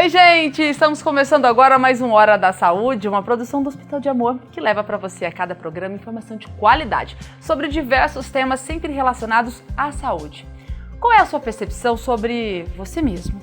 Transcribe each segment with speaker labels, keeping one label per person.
Speaker 1: Oi, gente! Estamos começando agora mais um Hora da Saúde, uma produção do Hospital de Amor que leva para você a cada programa informação de qualidade sobre diversos temas sempre relacionados à saúde. Qual é a sua percepção sobre você mesmo?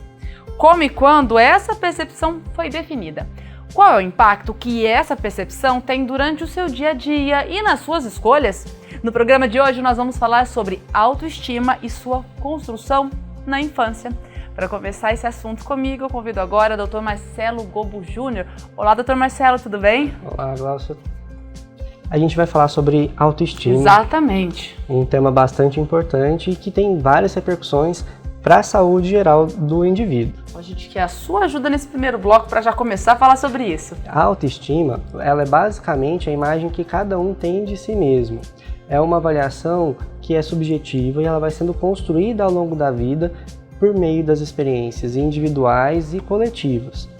Speaker 1: Como e quando essa percepção foi definida? Qual é o impacto que essa percepção tem durante o seu dia a dia e nas suas escolhas? No programa de hoje nós vamos falar sobre autoestima e sua construção na infância. Para conversar esse assunto comigo, eu convido agora o Dr. Marcelo Gobo Júnior. Olá, Dr. Marcelo, tudo bem?
Speaker 2: Olá, Glaucia. A gente vai falar sobre autoestima.
Speaker 1: Exatamente.
Speaker 2: Um tema bastante importante e que tem várias repercussões para a saúde geral do indivíduo.
Speaker 1: A gente quer a sua ajuda nesse primeiro bloco para já começar a falar sobre isso.
Speaker 2: A autoestima, ela é basicamente a imagem que cada um tem de si mesmo. É uma avaliação que é subjetiva e ela vai sendo construída ao longo da vida por meio das experiências individuais e coletivas.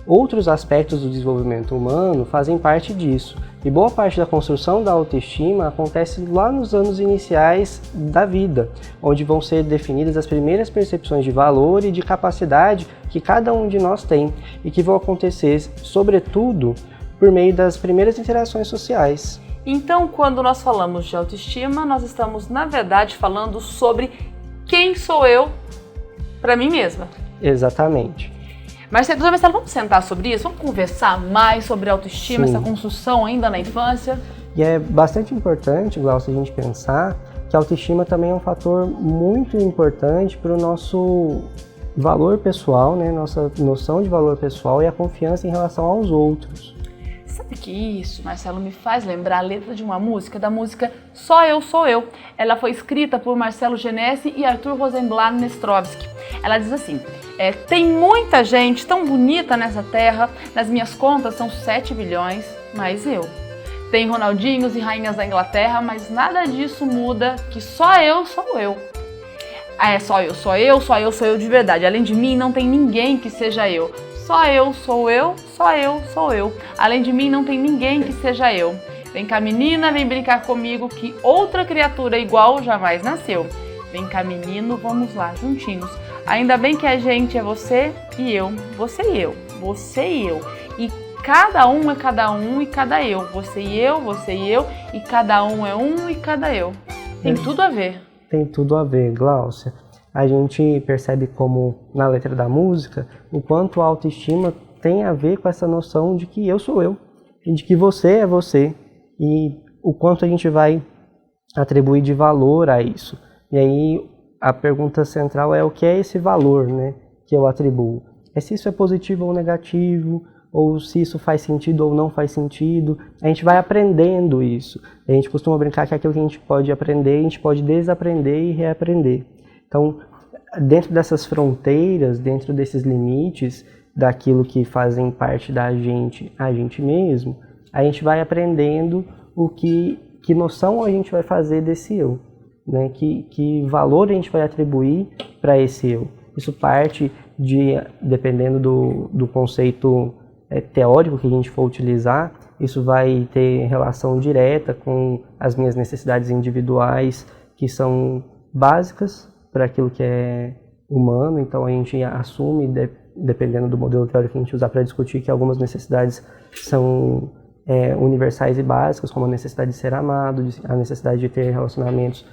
Speaker 2: Outros aspectos do desenvolvimento humano fazem parte disso, e boa parte da construção da autoestima acontece lá nos anos iniciais da vida, onde vão ser definidas as primeiras percepções de valor e de capacidade que cada um de nós tem, e que vão acontecer, sobretudo, por meio das primeiras interações sociais.
Speaker 1: Então, quando nós falamos de autoestima, nós estamos, na verdade, falando sobre quem sou eu para mim mesma.
Speaker 2: Exatamente.
Speaker 1: Mas, doutor Marcelo, vamos sentar sobre isso? Vamos conversar mais sobre autoestima,
Speaker 2: Sim.
Speaker 1: Essa construção ainda na infância?
Speaker 2: E é bastante importante, Glaucia, a gente pensar que a autoestima também é um fator muito importante para o nosso valor pessoal, né? Nossa noção de valor pessoal e a confiança em relação aos outros.
Speaker 1: Sabe que isso, Marcelo, me faz lembrar a letra de uma música, da música Só Eu Sou Eu. Ela foi escrita por Marcelo Genesi e Arthur Rosenblatt Nestrovsky. Ela diz assim: tem muita gente tão bonita nessa terra, nas minhas contas são 7 bilhões, mas eu. Tem Ronaldinhos e rainhas da Inglaterra, mas nada disso muda, que só eu sou eu. Só eu sou eu de verdade. Além de mim, não tem ninguém que seja eu. Só eu sou eu, só eu sou eu. Além de mim, não tem ninguém que seja eu. Vem cá, menina, vem brincar comigo, que outra criatura igual jamais nasceu. Vem cá, menino, vamos lá, juntinhos. Ainda bem que a gente é você e eu, você e eu, você e eu. E cada um é cada um e cada eu. Você e eu, e cada um é um e cada eu. Tem tudo a ver.
Speaker 2: Tem tudo a ver, Glaucia. A gente percebe como, na letra da música, o quanto a autoestima tem a ver com essa noção de que eu sou eu, e de que você é você, e o quanto a gente vai atribuir de valor a isso. E aí a pergunta central é o que é esse valor, né, que eu atribuo. É se isso é positivo ou negativo, ou se isso faz sentido ou não faz sentido. A gente vai aprendendo isso. A gente costuma brincar que aquilo que a gente pode aprender, a gente pode desaprender e reaprender. Então, dentro dessas fronteiras, dentro desses limites, daquilo que fazem parte da gente, a gente mesmo, a gente vai aprendendo que noção a gente vai fazer desse eu, né? Que valor a gente vai atribuir para esse eu. Isso parte de, dependendo do conceito teórico que a gente for utilizar, isso vai ter relação direta com as minhas necessidades individuais, que são básicas para aquilo que é humano. Então a gente assume, dependendo do modelo teórico que a gente usar para discutir, que algumas necessidades são universais e básicas, como a necessidade de ser amado, a necessidade de ter relacionamentos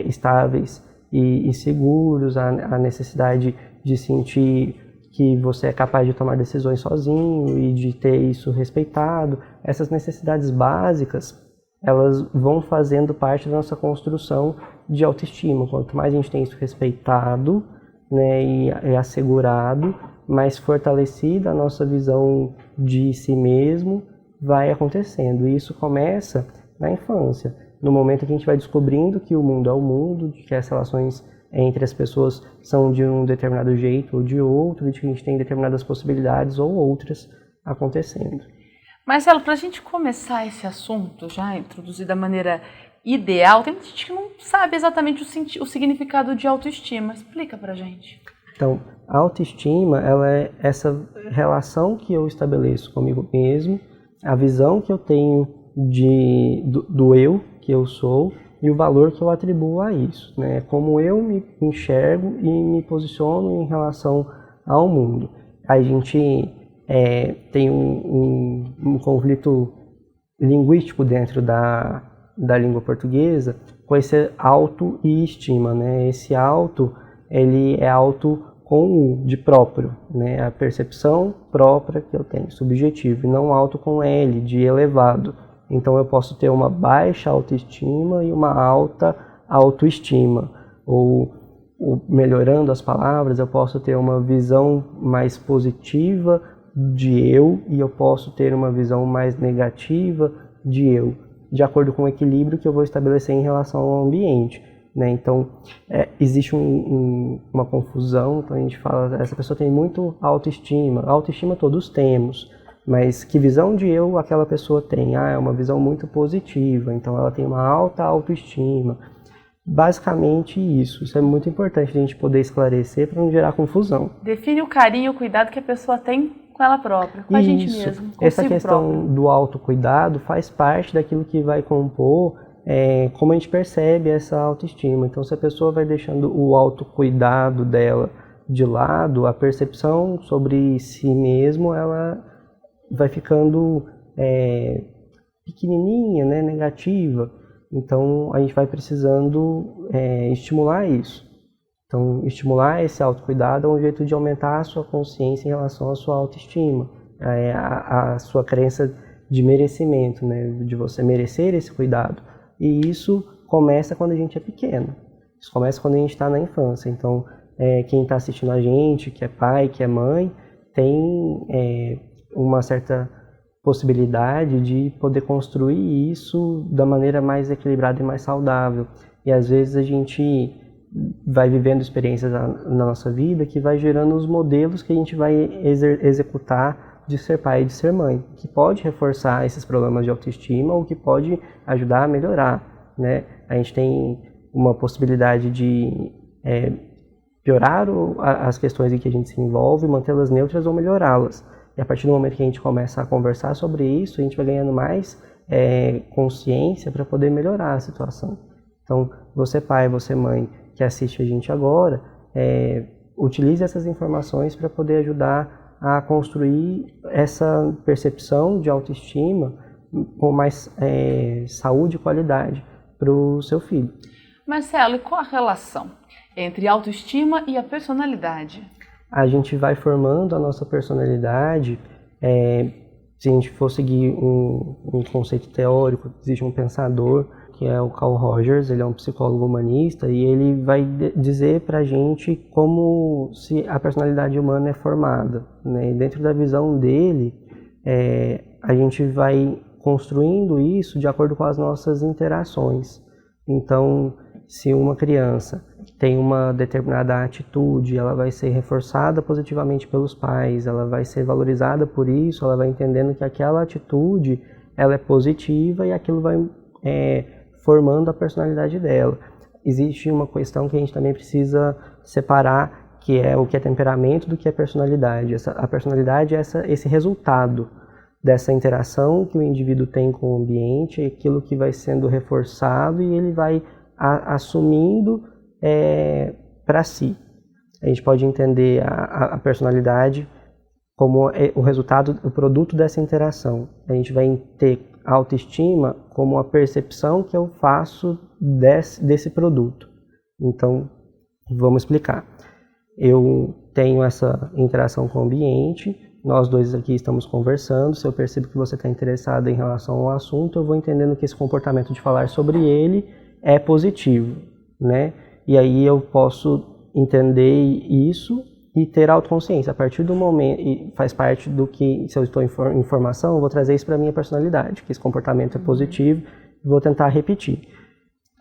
Speaker 2: estáveis e seguros, a necessidade de sentir que você é capaz de tomar decisões sozinho e de ter isso respeitado. Essas necessidades básicas, elas vão fazendo parte da nossa construção de autoestima. Quanto mais a gente tem isso respeitado, né, e assegurado, mais fortalecida a nossa visão de si mesmo vai acontecendo. E isso começa na infância, no momento que a gente vai descobrindo que o mundo é o mundo, de que as relações entre as pessoas são de um determinado jeito ou de outro, de que a gente tem determinadas possibilidades ou outras acontecendo.
Speaker 1: Marcelo, para a gente começar esse assunto, já introduzir da maneira ideal, tem muita gente que não sabe exatamente o significado de autoestima. Explica pra gente.
Speaker 2: Então, a autoestima, ela é essa relação que eu estabeleço comigo mesmo, a visão que eu tenho do eu, que eu sou, e o valor que eu atribuo a isso, né? Como eu me enxergo e me posiciono em relação ao mundo. a gente tem um conflito linguístico dentro da língua portuguesa com esse auto e estima, né? Esse auto, ele é auto com o de próprio, né? A percepção própria que eu tenho, subjetivo, e não auto com L, de elevado. Então eu posso ter uma baixa autoestima e uma alta autoestima. Ou melhorando as palavras, eu posso ter uma visão mais positiva de eu e eu posso ter uma visão mais negativa de eu, de acordo com o equilíbrio que eu vou estabelecer em relação ao ambiente, né? Então, existe uma confusão, então a gente fala, essa pessoa tem muito autoestima todos temos, mas que visão de eu aquela pessoa tem? É uma visão muito positiva, então ela tem uma alta autoestima. Basicamente isso é muito importante a gente poder esclarecer para não gerar confusão.
Speaker 1: Define o carinho e o cuidado que a pessoa tem com ela própria, com a gente mesmo,
Speaker 2: essa questão do autocuidado faz parte daquilo que vai compor como a gente percebe essa autoestima. Então, se a pessoa vai deixando o autocuidado dela de lado, a percepção sobre si mesmo, ela vai ficando pequenininha, né, negativa. Então, a gente vai precisando estimular isso. Então, estimular esse autocuidado é um jeito de aumentar a sua consciência em relação à sua autoestima, a sua crença de merecimento, né? De você merecer esse cuidado. E isso começa quando a gente é pequeno. Isso começa quando a gente está na infância. Então, quem está assistindo a gente, que é pai, que é mãe, tem uma certa possibilidade de poder construir isso da maneira mais equilibrada e mais saudável. E às vezes a gente vai vivendo experiências na nossa vida que vai gerando os modelos que a gente vai executar de ser pai e de ser mãe, que pode reforçar esses problemas de autoestima ou que pode ajudar a melhorar, né? A gente tem uma possibilidade de piorar as questões em que a gente se envolve, mantê-las neutras ou melhorá-las. E a partir do momento que a gente começa a conversar sobre isso, a gente vai ganhando mais consciência para poder melhorar a situação. Então, você pai, você mãe, que assiste a gente agora, utilize essas informações para poder ajudar a construir essa percepção de autoestima com mais saúde e qualidade para o seu filho.
Speaker 1: Marcelo, e qual a relação entre a autoestima e a personalidade?
Speaker 2: A gente vai formando a nossa personalidade, se a gente for seguir um conceito teórico, existe um pensador que é o Carl Rogers, ele é um psicólogo humanista e ele vai dizer pra gente como se a personalidade humana é formada, né? E dentro da visão dele, a gente vai construindo isso de acordo com as nossas interações. Então, se uma criança tem uma determinada atitude, ela vai ser reforçada positivamente pelos pais, ela vai ser valorizada por isso, ela vai entendendo que aquela atitude ela é positiva e aquilo vai formando a personalidade dela. Existe uma questão que a gente também precisa separar, que é o que é temperamento do que é personalidade. A personalidade é esse resultado dessa interação que o indivíduo tem com o ambiente, aquilo que vai sendo reforçado e ele vai assumindo para si. A gente pode entender a personalidade como o resultado, o produto dessa interação. A gente vai ter a autoestima como a percepção que eu faço desse produto. Então, vamos explicar. Eu tenho essa interação com o ambiente, nós dois aqui estamos conversando, se eu percebo que você está interessado em relação ao assunto, eu vou entendendo que esse comportamento de falar sobre ele é positivo, né? E aí eu posso entender isso e ter autoconsciência. A partir do momento, e faz parte do que, se eu estou em formação, eu vou trazer isso para a minha personalidade, que esse comportamento é positivo, e vou tentar repetir.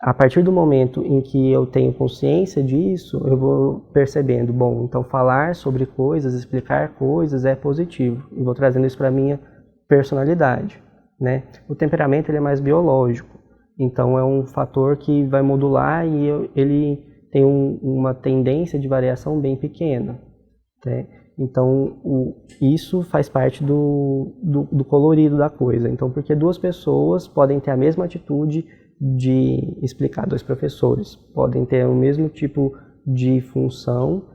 Speaker 2: A partir do momento em que eu tenho consciência disso, eu vou percebendo, bom, então falar sobre coisas, explicar coisas é positivo, e vou trazendo isso para a minha personalidade, né? O temperamento ele é mais biológico, então é um fator que vai modular e ele tem uma tendência de variação bem pequena, né? Então, isso faz parte do colorido da coisa. Então, porque duas pessoas podem ter a mesma atitude de explicar, dois professores podem ter o mesmo tipo de função,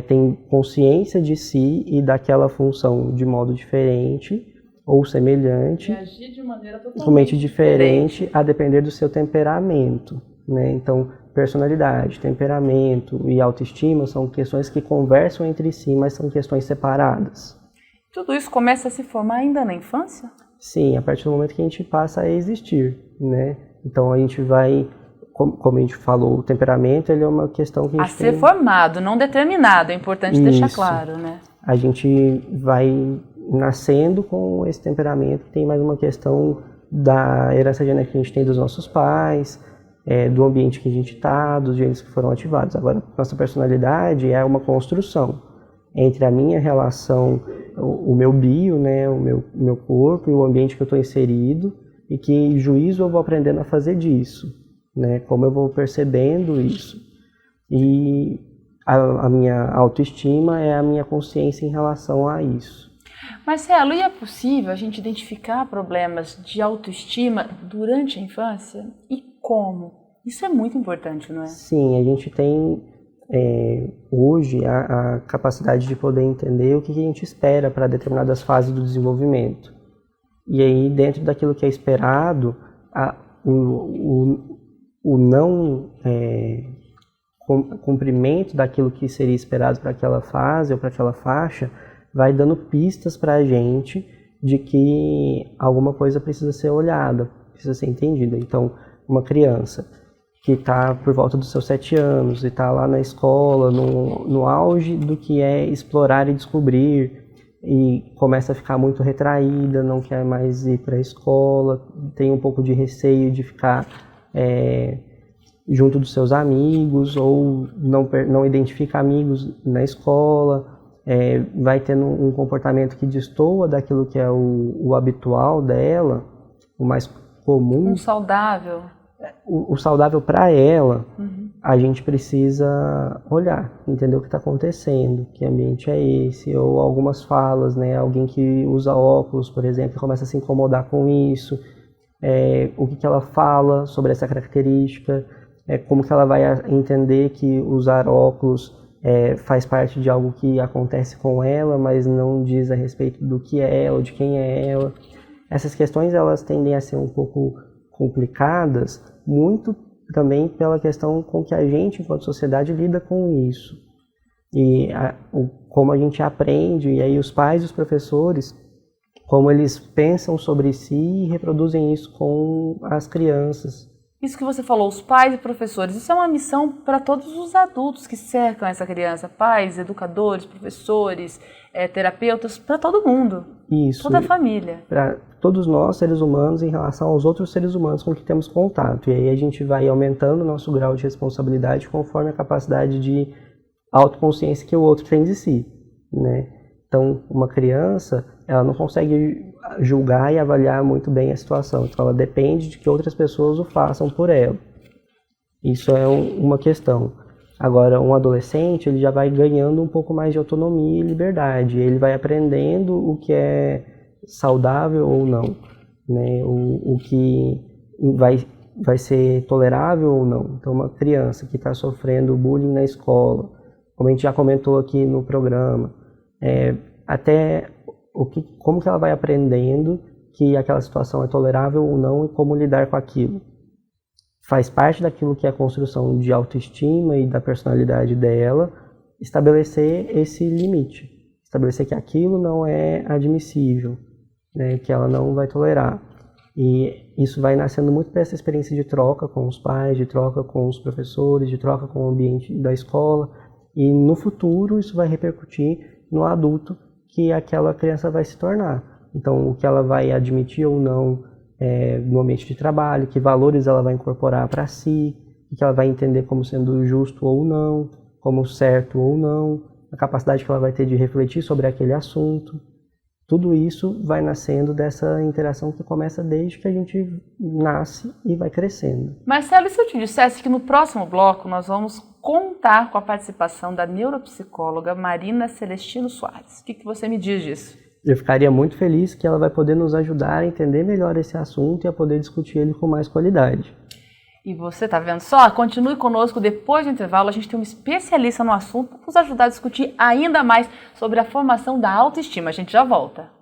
Speaker 2: tem consciência de si e daquela função de modo diferente ou semelhante,
Speaker 1: e agir de maneira
Speaker 2: totalmente diferente a depender do seu temperamento, né? Então, personalidade, temperamento e autoestima são questões que conversam entre si, mas são questões separadas.
Speaker 1: Tudo isso começa a se formar ainda na infância?
Speaker 2: Sim, a partir do momento que a gente passa a existir, né? Então a gente vai, como a gente falou, o temperamento ele é uma questão que a gente
Speaker 1: ser formado, não determinado, é importante deixar claro, né?
Speaker 2: A gente vai nascendo com esse temperamento, tem mais uma questão da herança genética que a gente tem dos nossos pais, do ambiente que a gente está, dos genes que foram ativados. Agora, nossa personalidade é uma construção entre a minha relação, o meu bio, né, o meu corpo e o ambiente que eu estou inserido, e que juízo eu vou aprendendo a fazer disso, né, como eu vou percebendo isso. E a minha autoestima é a minha consciência em relação a isso.
Speaker 1: Marcelo, e é possível a gente identificar problemas de autoestima durante a infância? E como? Isso é muito importante, não é?
Speaker 2: Sim, a gente tem hoje a capacidade de poder entender o que a gente espera para determinadas fases do desenvolvimento. E aí, dentro daquilo que é esperado, o não cumprimento daquilo que seria esperado para aquela fase ou para aquela faixa vai dando pistas para a gente de que alguma coisa precisa ser olhada, precisa ser entendida. Então, uma criança que está por volta dos seus 7 anos e está lá na escola, no auge do que é explorar e descobrir, e começa a ficar muito retraída, não quer mais ir para a escola, tem um pouco de receio de ficar junto dos seus amigos, ou não identifica amigos na escola, vai tendo um comportamento que destoa daquilo que é o habitual dela, o mais comum.
Speaker 1: Um saudável.
Speaker 2: O saudável para ela, a gente precisa olhar, entender o que está acontecendo, que ambiente é esse, ou algumas falas, né? Alguém que usa óculos, por exemplo, começa a se incomodar com isso, o que ela fala sobre essa característica, como que ela vai entender que usar óculos faz parte de algo que acontece com ela, mas não diz a respeito do que é ela, ou de quem é ela. Essas questões, elas tendem a ser um pouco complicadas, muito também pela questão com que a gente, enquanto sociedade, lida com isso. E como a gente aprende, e aí os pais e os professores, como eles pensam sobre si e reproduzem isso com as crianças.
Speaker 1: Isso que você falou, os pais e professores, isso é uma missão para todos os adultos que cercam essa criança, pais, educadores, professores, terapeutas, para todo mundo,
Speaker 2: isso,
Speaker 1: toda a família.
Speaker 2: Para todos nós, seres humanos, em relação aos outros seres humanos com que temos contato. E aí a gente vai aumentando o nosso grau de responsabilidade conforme a capacidade de autoconsciência que o outro tem de si, né? Então, uma criança, ela não consegue julgar e avaliar muito bem a situação. Então, ela depende de que outras pessoas o façam por ela. Isso é uma questão. Agora, um adolescente, ele já vai ganhando um pouco mais de autonomia e liberdade. Ele vai aprendendo o que é saudável ou não, né? O que vai ser tolerável ou não. Então, uma criança que está sofrendo bullying na escola, como a gente já comentou aqui no programa, até como que ela vai aprendendo que aquela situação é tolerável ou não e como lidar com aquilo. Faz parte daquilo que é a construção de autoestima e da personalidade dela, estabelecer esse limite, estabelecer que aquilo não é admissível, né, que ela não vai tolerar. E isso vai nascendo muito dessa experiência de troca com os pais, de troca com os professores, de troca com o ambiente da escola, e no futuro isso vai repercutir no adulto que aquela criança vai se tornar. Então, o que ela vai admitir ou não no ambiente de trabalho, que valores ela vai incorporar para si, que ela vai entender como sendo justo ou não, como certo ou não, a capacidade que ela vai ter de refletir sobre aquele assunto. Tudo isso vai nascendo dessa interação que começa desde que a gente nasce e vai crescendo.
Speaker 1: Marcelo, e se eu te dissesse que no próximo bloco nós vamos contar com a participação da neuropsicóloga Marina Celestino Soares? O que você me diz disso?
Speaker 2: Eu ficaria muito feliz que ela vai poder nos ajudar a entender melhor esse assunto e a poder discutir ele com mais qualidade.
Speaker 1: E você tá vendo só? Continue conosco depois do intervalo. A gente tem um especialista no assunto para nos ajudar a discutir ainda mais sobre a formação da autoestima. A gente já volta.